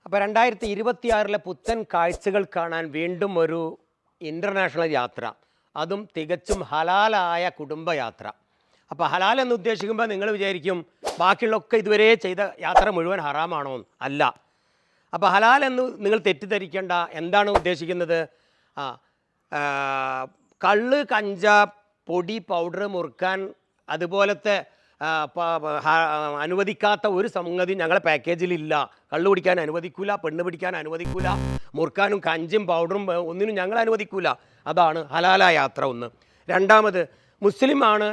അപ്പോൾ 2026 പുത്തൻ കാഴ്ചകൾ കാണാൻ വീണ്ടും ഒരു ഇൻ്റർനാഷണൽ യാത്ര, അതും തികച്ചും ഹലാലായ കുടുംബയാത്ര. അപ്പോൾ ഹലാൽ എന്ന് ഉദ്ദേശിക്കുമ്പോൾ നിങ്ങൾ വിചാരിക്കും ബാക്കിയുള്ളൊക്കെ ഇതുവരെ ചെയ്ത യാത്ര മുഴുവൻ ഹറാമാണോ? അല്ല. അപ്പോൾ ഹലാൽ എന്ന് നിങ്ങൾ തെറ്റിദ്ധരിക്കേണ്ട. എന്താണ് ഉദ്ദേശിക്കുന്നത്? കള്ള്, കഞ്ച, പൊടി, പൗഡർ, മുറുക്കാൻ, അതുപോലത്തെ അനുവദിക്കാത്ത ഒരു സംഗതി ഞങ്ങളെ പാക്കേജിലില്ല. കള്ളു പിടിക്കാൻ അനുവദിക്കൂല, പെണ്ണ് പിടിക്കാൻ അനുവദിക്കൂല, മുറുക്കാനും കഞ്ചും പൗഡറും ഒന്നിനും ഞങ്ങൾ അനുവദിക്കൂല. അതാണ് ഹലാലായ യാത്ര. ഒന്ന്. രണ്ടാമത്, മുസ്ലിമാണ്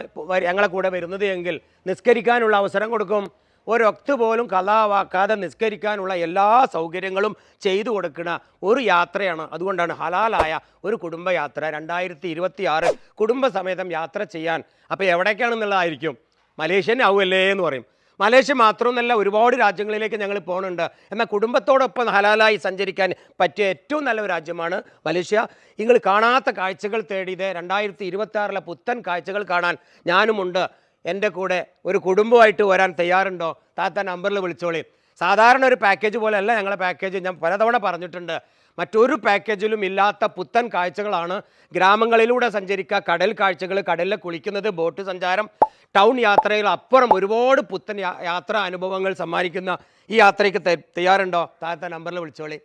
ഞങ്ങളെ കൂടെ വരുന്നത് എങ്കിൽ നിസ്കരിക്കാനുള്ള അവസരം കൊടുക്കും. ഒരൊക്ത് പോലും കലാവാക്കാതെ നിസ്കരിക്കാനുള്ള എല്ലാ സൗകര്യങ്ങളും ചെയ്തു കൊടുക്കുന്ന ഒരു യാത്രയാണ്. അതുകൊണ്ടാണ് ഹലാലായ ഒരു കുടുംബയാത്ര 2026 കുടുംബസമേതം യാത്ര ചെയ്യാൻ. അപ്പോൾ എവിടേക്കാണെന്നുള്ളതായിരിക്കും. മലേഷ്യൻ ആവുമല്ലേ എന്ന് പറയും. മലേഷ്യ മാത്രമൊന്നല്ല, ഒരുപാട് രാജ്യങ്ങളിലേക്ക് ഞങ്ങൾ പോകുന്നുണ്ട്. എന്നാൽ കുടുംബത്തോടൊപ്പം ഹലാലായി സഞ്ചരിക്കാൻ പറ്റിയ ഏറ്റവും നല്ല രാജ്യമാണ് മലേഷ്യ. നിങ്ങൾ കാണാത്ത കാഴ്ചകൾ തേടിയത് 2026 പുത്തൻ കാഴ്ചകൾ കാണാൻ ഞാനുമുണ്ട്. എൻ്റെ കൂടെ ഒരു കുടുംബമായിട്ട് വരാൻ തയ്യാറുണ്ടോ? താത്ത നമ്പറിൽ വിളിച്ചോളി. സാധാരണ ഒരു പാക്കേജ് പോലെയല്ല ഞങ്ങളെ പാക്കേജ്. ഞാൻ പലതവണ പറഞ്ഞിട്ടുണ്ട്. മറ്റൊരു പാക്കേജിലും ഇല്ലാത്ത പുത്തൻ കാഴ്ചകളാണ്. ഗ്രാമങ്ങളിലൂടെ സഞ്ചരിക്കുക, കടൽ കാഴ്ചകൾ, കടലിൽ കുളിക്കുന്നത്, ബോട്ട് സഞ്ചാരം, ടൗൺ യാത്രയിൽ അപ്പുറം ഒരുപാട് പുത്തൻ യാത്രാ അനുഭവങ്ങൾ സമ്മാനിക്കുന്ന ഈ യാത്രയ്ക്ക് തയ്യാറുണ്ടോ? താഴത്തെ നമ്പറിൽ വിളിച്ചോളി.